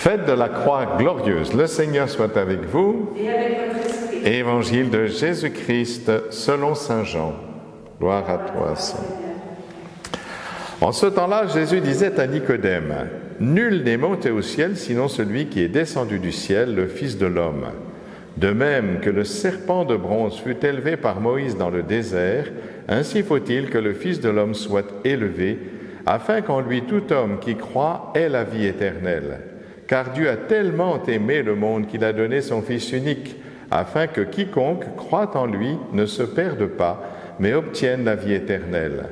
Fête de la croix glorieuse. Le Seigneur soit avec vous. Et avec votre esprit. Évangile de Jésus-Christ selon saint Jean. Gloire à toi, Seigneur. En ce temps-là, Jésus disait à Nicodème, « Nul n'est monté au ciel sinon celui qui est descendu du ciel, le Fils de l'homme. De même que le serpent de bronze fut élevé par Moïse dans le désert, ainsi faut-il que le Fils de l'homme soit élevé, afin qu'en lui tout homme qui croit ait la vie éternelle. Car Dieu a tellement aimé le monde qu'il a donné son Fils unique, afin que quiconque croit en lui ne se perde pas, mais obtienne la vie éternelle.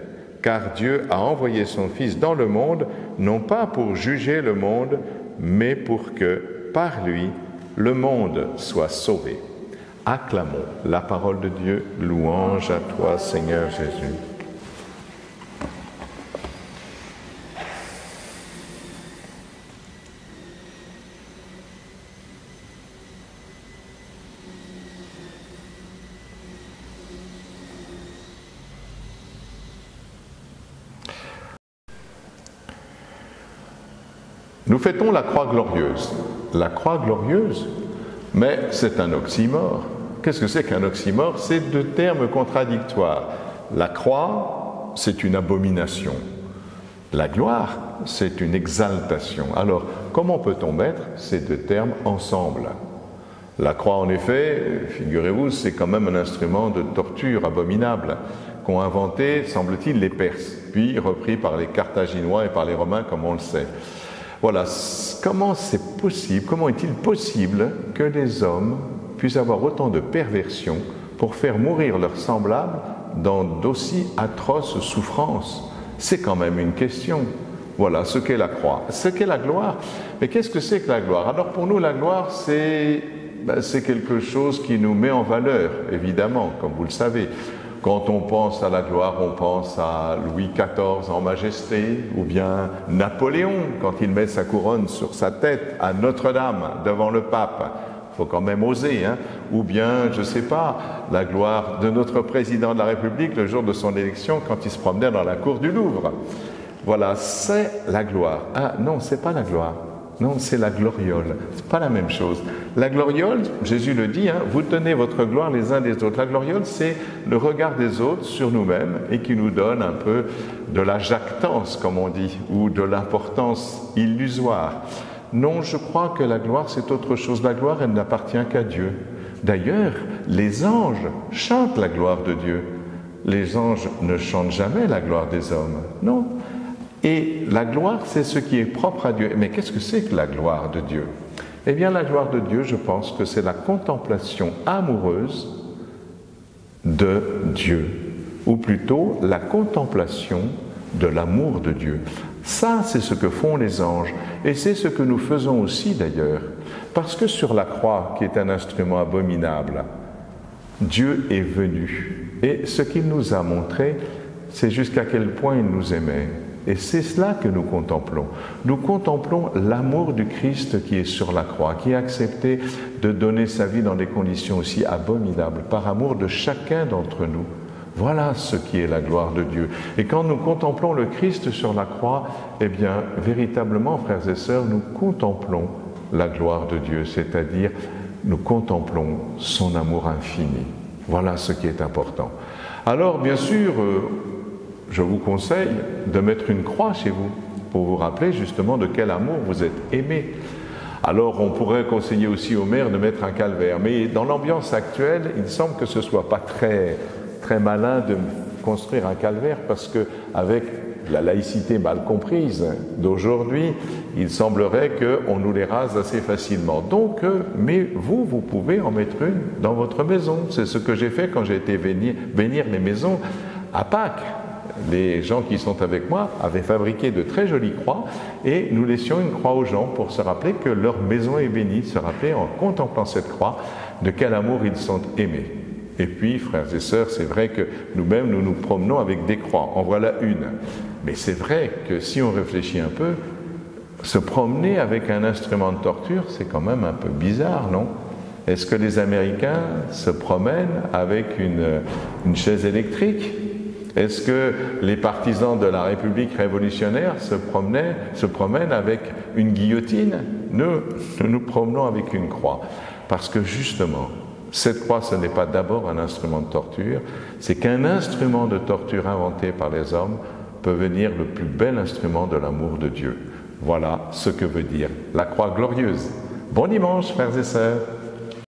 Car Dieu a envoyé son Fils dans le monde, non pas pour juger le monde, mais pour que, par lui, le monde soit sauvé. » Acclamons la parole de Dieu. Louange à toi, Seigneur Jésus. Nous fêtons la croix glorieuse. La croix glorieuse, mais c'est un oxymore. Qu'est-ce que c'est qu'un oxymore? C'est deux termes contradictoires. La croix, c'est une abomination. La gloire, c'est une exaltation. Alors, comment peut-on mettre ces deux termes ensemble? La croix, en effet, figurez-vous, c'est quand même un instrument de torture abominable qu'ont inventé, semble-t-il, les Perses, puis repris par les Carthaginois et par les Romains, comme on le sait. Voilà, comment c'est possible, comment est-il possible que les hommes puissent avoir autant de perversion pour faire mourir leurs semblables dans d'aussi atroces souffrances? C'est quand même une question. Voilà ce qu'est la croix. Ce qu'est la gloire. Mais qu'est-ce que c'est que la gloire? Alors pour nous, la gloire, c'est quelque chose qui nous met en valeur, évidemment, comme vous le savez. Quand on pense à la gloire, on pense à Louis XIV en majesté, ou bien Napoléon, quand il met sa couronne sur sa tête à Notre-Dame, devant le pape. Il faut quand même oser, hein. Ou bien, je ne sais pas, la gloire de notre président de la République le jour de son élection, quand il se promenait dans la cour du Louvre. Voilà, c'est la gloire. Ah non, c'est pas la gloire. Non, c'est la gloriole. C'est pas la même chose. La gloriole, Jésus le dit, hein, vous tenez votre gloire les uns des autres. La gloriole, c'est le regard des autres sur nous-mêmes et qui nous donne un peu de la jactance, comme on dit, ou de l'importance illusoire. Non, je crois que la gloire, c'est autre chose. La gloire, elle n'appartient qu'à Dieu. D'ailleurs, les anges chantent la gloire de Dieu. Les anges ne chantent jamais la gloire des hommes. Non. Et la gloire, c'est ce qui est propre à Dieu. Mais qu'est-ce que c'est que la gloire de Dieu? Eh bien, la gloire de Dieu, je pense que c'est la contemplation amoureuse de Dieu, ou plutôt la contemplation de l'amour de Dieu. Ça, c'est ce que font les anges, et c'est ce que nous faisons aussi d'ailleurs, parce que sur la croix, qui est un instrument abominable, Dieu est venu, et ce qu'il nous a montré, c'est jusqu'à quel point il nous aimait. Et c'est cela que nous contemplons. Nous contemplons l'amour du Christ qui est sur la croix, qui a accepté de donner sa vie dans des conditions aussi abominables, par amour de chacun d'entre nous. Voilà ce qui est la gloire de Dieu. Et quand nous contemplons le Christ sur la croix, eh bien, véritablement, frères et sœurs, nous contemplons la gloire de Dieu, c'est-à-dire nous contemplons son amour infini. Voilà ce qui est important. Alors, bien sûr, je vous conseille de mettre une croix chez vous pour vous rappeler justement de quel amour vous êtes aimé. Alors on pourrait conseiller aussi aux mères de mettre un calvaire, mais dans l'ambiance actuelle, il semble que ce ne soit pas très malin de construire un calvaire parce que avec la laïcité mal comprise d'aujourd'hui, il semblerait qu'on nous les rase assez facilement. Donc, mais vous pouvez en mettre une dans votre maison. C'est ce que j'ai fait quand j'ai été bénir les maisons à Pâques. Les gens qui sont avec moi avaient fabriqué de très jolies croix et nous laissions une croix aux gens pour se rappeler que leur maison est bénie, se rappeler en contemplant cette croix de quel amour ils sont aimés. Et puis, frères et sœurs, c'est vrai que nous-mêmes, nous nous promenons avec des croix. En voilà une. Mais c'est vrai que si on réfléchit un peu, se promener avec un instrument de torture, c'est quand même un peu bizarre, non? Est-ce que les Américains se promènent avec une chaise électrique? Est-ce que les partisans de la République révolutionnaire se promènent avec une guillotine? nous nous promenons avec une croix. Parce que justement, cette croix, ce n'est pas d'abord un instrument de torture, c'est qu'un instrument de torture inventé par les hommes peut venir le plus bel instrument de l'amour de Dieu. Voilà ce que veut dire la croix glorieuse. Bon dimanche, frères et sœurs.